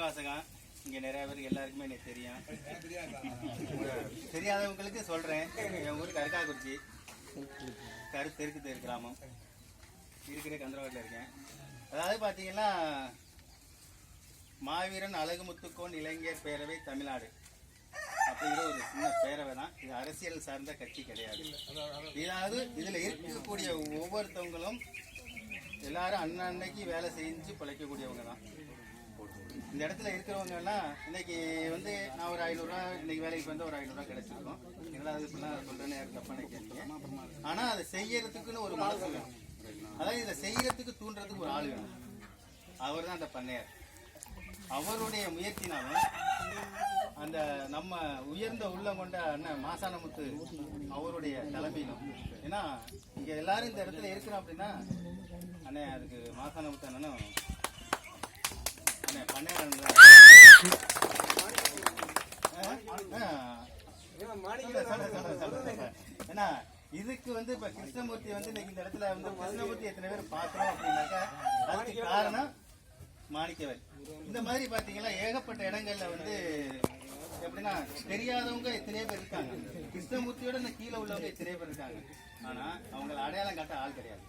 திருவாசகம் இங்கே நிறைய பேருக்கு எல்லாருக்குமே எனக்கு தெரியும். தெரியாதவங்களுக்கு சொல்கிறேன். என் ஊருக்கு அருக்காக்குறிச்சி தெற்கு தெரு கிராமம் இருக்கிற கந்தரவாட்டில் இருக்கேன். அதாவது பார்த்தீங்கன்னா மாவீரன் அழகுமுத்துக்கோன் இளைஞர் பேரவை தமிழ்நாடு அப்படிங்கிற ஒரு சின்ன பேரவை தான். இது அரசியல் சார்ந்த கட்சி கிடையாது. இதாவது இதில் இருக்கக்கூடிய ஒவ்வொருத்தவங்களும் எல்லாரும் அன்னன்னைக்கு வேலை செஞ்சு பிழைக்கக்கூடியவங்க தான். இந்த இடத்துல இருக்கிறவங்க எல்லாம் இன்னைக்கு வந்து நான் ஒரு 500 ரூபா இன்னைக்கு வேலைக்கு வந்து ஒரு 500 ரூபா கிடைச்சிருக்கோம். என்னடா அது இப்படிலாம் சொல்றேன்னு யாரும் தப்பா நினைக்காதீங்க. ஆனா அதை செய்யறதுக்குன்னு ஒரு மனசு வேணும். அதாவது இதை செய்யறதுக்கு தூண்டுறதுக்கு ஒரு ஆள் வேணும். அவர் தான் அந்த பண்ணையார். அவருடைய முயற்சினாலும் அந்த நம்ம உயர்ந்த உள்ளம் கொண்ட அண்ணன் மாசானமுத்து அவருடைய தலைமையிலும், ஏன்னா இங்க எல்லாரும் இந்த இடத்துல இருக்கிறோம் அப்படின்னா அண்ணே அதுக்கு மாசானமுத்து அண்ணனும் ஏன்னா இதுக்கு வந்து இப்ப கிருஷ்ணமூர்த்தி வந்து இன்னைக்கு இந்த இடத்துல வந்து கிருஷ்ணமூர்த்தி எத்தனை பேர் பாக்குறோம் அப்படின்னாக்கா அதுக்கு காரணம் மாணிக்கவன். இந்த மாதிரி பாத்தீங்கன்னா ஏகப்பட்ட இடங்கள்ல வந்து எப்படின்னா தெரியாதவங்க எத்தனையோ பேர் இருக்காங்க. கிருஷ்ணமூர்த்தியோட இந்த கீழே உள்ளவங்க எத்தனையோ பேர் இருக்காங்க. ஆனா அவங்களை அடையாளம் காட்ட ஆள் கிடையாது.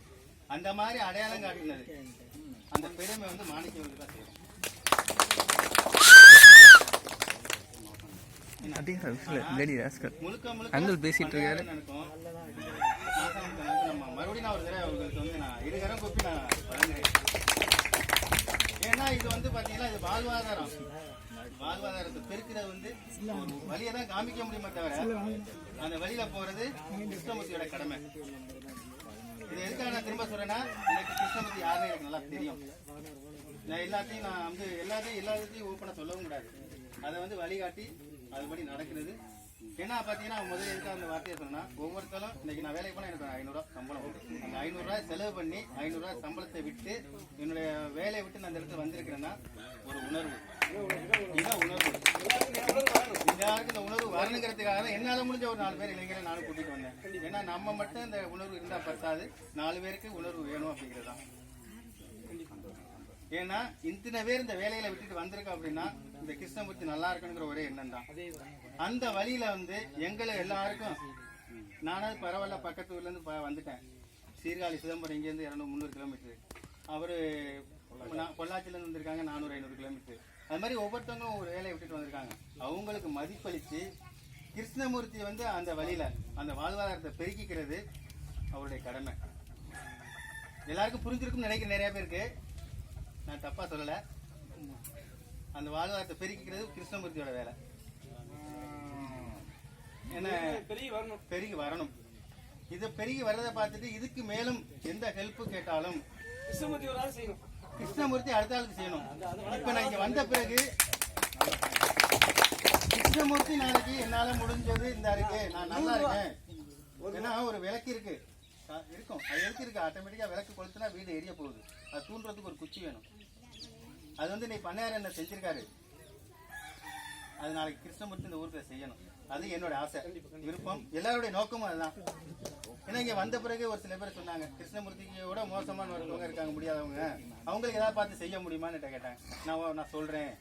அந்த மாதிரி அடையாளம் காட்டினது அந்த பெருமை வந்து மாணிக்கவனுக்கு தான் செய்யும். பேசிட்டு இருக்காரு. மறுபடியும் நான் ஒரு தடவை அவங்களுக்கு வந்து நான் இருகரம் கூப்பி நான் வழங்குறேன். ஏன்னா இது வந்து பாத்தீங்கன்னா இது வாழ்வாதாரத்தை பெருக்கிறது வந்து வழியை தான் காமிக்க முடியுமே தவிர அந்த வழியில போறது கிருஷ்ணமூர்த்தியோட கடமை. இது எதுக்காக நான் திரும்ப சொல்றேன்னா எனக்கு கிருஷ்ணமூர்த்தி யாருன்னு எனக்கு நல்லா தெரியும். நான் எல்லாத்தையும் நான் வந்து எல்லாத்தையும் ஓப்பனா சொல்லவும் கூடாது. அதை வந்து வழிகாட்டி அதுபடி நடக்கிறது. ஏன்னா பாத்தீங்கன்னா முதல்ல எதுக்காக அந்த வார்த்தையை சொன்னா ஒவ்வொருத்தரும் இன்னைக்கு நான் வேலைக்கு போனா எனக்கு 500 ரூபா சம்பளம் உண்டு. அந்த 500 ரூபாய் செலவு பண்ணி 500 ரூபாய் சம்பளத்தை விட்டு என்னுடைய வேலையை விட்டு நான் அந்த இடத்துல வந்திருக்கிறேன்னா ஒரு உணர்வு. இதுதான் உணர்வு. எல்லாருக்கும் இந்த உணர்வு வரணுங்கிறதுக்காக தான் என்னால முடிஞ்ச ஒரு 4 பேர் இளைஞரை நானும் கூட்டிட்டு வந்தேன். ஏன்னா நம்ம மட்டும் இந்த உணர்வு இருந்தா பத்தாது, 4 பேருக்கு உணர்வு வேணும் அப்படிங்கிறதுதான். ஏன்னா இத்தனை பேர் இந்த வேலையில விட்டுட்டு வந்திருக்கோம் அப்படின்னா இந்த கிருஷ்ணமூர்த்தி நல்லா இருக்கணுங்கிற ஒரே எண்ணம் தான். அந்த வழியில வந்து எங்களை எல்லாருக்கும் நானாவது பரவாயில்ல பக்கத்து ஊர்ல இருந்து வந்துட்டேன். சீர்காழி சிதம்பரம் இங்கேருந்து 200-300 கிலோமீட்டர். அவரு பொள்ளாச்சியில இருந்து வந்திருக்காங்க 400-500 கிலோமீட்டர். அது மாதிரி ஒவ்வொருத்தவங்களும் ஒரு வேலையை விட்டுட்டு வந்திருக்காங்க. அவங்களுக்கு மதிப்பளிச்சு கிருஷ்ணமூர்த்தி வந்து அந்த வழியில அந்த வாழ்வாதாரத்தை பெருக்கிக்கிறது அவருடைய கடமை. எல்லாருக்கும் புரிஞ்சிருக்கும்னு நினைக்கிற நிறைய பேருக்கு, நான் தப்பா சொல்லல. அந்த வாழ்வாதாரத்தை பெருக்கிக்கிறது கிருஷ்ணமூர்த்தியோட வேலை. என்ன பெருகி வரணும். இதை பெருகி வர்றதை பார்த்துட்டு இதுக்கு மேலும் எந்த ஹெல்ப் கேட்டாலும் கிருஷ்ணமூர்த்தி அடுத்த ஆளுக்கு செய்யணும். இப்ப நான் இங்க வந்த பிறகு கிருஷ்ணமூர்த்தி நாளைக்கு என்னால முடிஞ்சது இந்த இருக்கு, நான் நல்லா இருக்கேன். ஏன்னா ஒரு விளக்கு இருக்கு இருக்கும், அது எதுக்கு இருக்கு? ஆட்டோமேட்டிக்கா விளக்கு கொளுத்துனா வீடு எரிய போகுது. அது தூண்டுறதுக்கு ஒரு குச்சி வேணும். அது வந்து நீ பண்ணையார் என்ன செஞ்சிருக்காரு, அது நாளைக்கு கிருஷ்ணமூர்த்தி இந்த ஊருக்கு செய்யணும். அது என்னோட ஆசை, விருப்பம், எல்லாருடைய நோக்கமும் அதுதான். ஏன்னா இங்க வந்த பிறகு ஒரு சில பேர் சொன்னாங்க கிருஷ்ணமூர்த்தியோட மோசமான ஒருத்தவங்க இருக்காங்க, முடியாதவங்க, அவங்களுக்கு ஏதாவது பார்த்து செய்ய முடியுமான்னு கேட்டாங்க. நான் சொல்றேன்,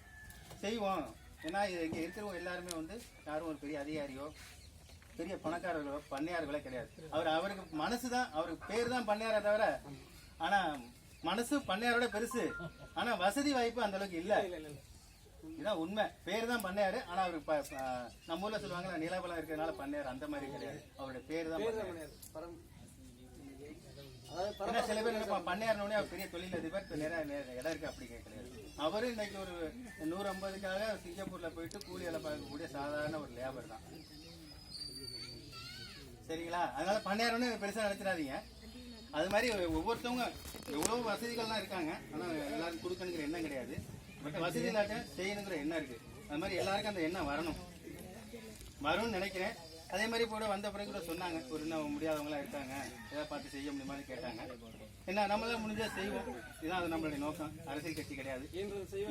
செய்வோம். ஏன்னா இங்க இருக்கிறவங்க எல்லாருமே வந்து யாரும் ஒரு பெரிய அதிகாரியோ பெரிய பணக்காரர்களோ பண்ணையார்களோ கிடையாது. அவருக்கு மனசுதான், அவருக்கு பேர் தான் பண்ணையார தவிர, ஆனா மனசு பண்ணையாரோட பெருசு. ஆனா வசதி வாய்ப்பு அந்த அளவுக்கு இல்ல. இதான் உண்மை. பேர் தான் பண்ணையாரு. ஆனா அவருக்கு நம்ம ஊர்ல சொல்லுவாங்க நிலபலம் இருக்கிறதுனால பண்ணையார், அந்த மாதிரி கிடையாது. அவருடைய பேர் தான் ஏன்னா சில பேர் நினைப்பான் பண்ணையார்னோடனே அவர் பெரிய தொழிலதிபர், நிறைய இடம் இருக்கு. அப்படி கிடையாது. அவரு இன்னைக்கு ஒரு 150க்காக சிங்கப்பூர்ல போயிட்டு கூலி வேலை பார்க்கக்கூடிய சாதாரண ஒரு லேபர் தான். சரிங்களா? அதனால பண்ணையாரோன்னு பெருசா நினைச்சிடாதீங்க. அது மாதிரி ஒவ்வொருத்தவங்க எவ்வளவு வசதிகள்லாம் இருக்காங்க, ஆனா எல்லாரும் கொடுக்கணுங்கிற எண்ணம் கிடையாது. பட் வசதி இல்லாட்ட செய்யணுங்கிற எண்ணம் இருக்கு. அது மாதிரி எல்லாருக்கும் அந்த எண்ணம் வரும்னு நினைக்கிறேன். அதே மாதிரி கூட வந்த பிறகு கூட சொன்னாங்க, ஒரு இன்னும் முடியாதவங்களா இருக்காங்க, ஏதாவது பார்த்து செய்ய முடியுமான்னு கேட்டாங்க. என்ன நம்மளால முடிஞ்சா செய்வோம். இதுதான் அது நம்மளுடைய நோக்கம். அரசியல் கட்சி கிடையாது.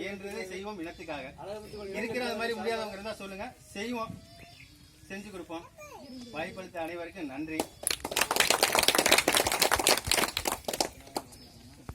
இயன்றதை செய்வோம் இனத்துக்காக. இருக்கிற அது மாதிரி முடியாதவங்க இருந்தா சொல்லுங்க, செய்வோம், செஞ்சு கொடுப்போம். வாய்ப்பளித்த அனைவருக்கும் நன்றி.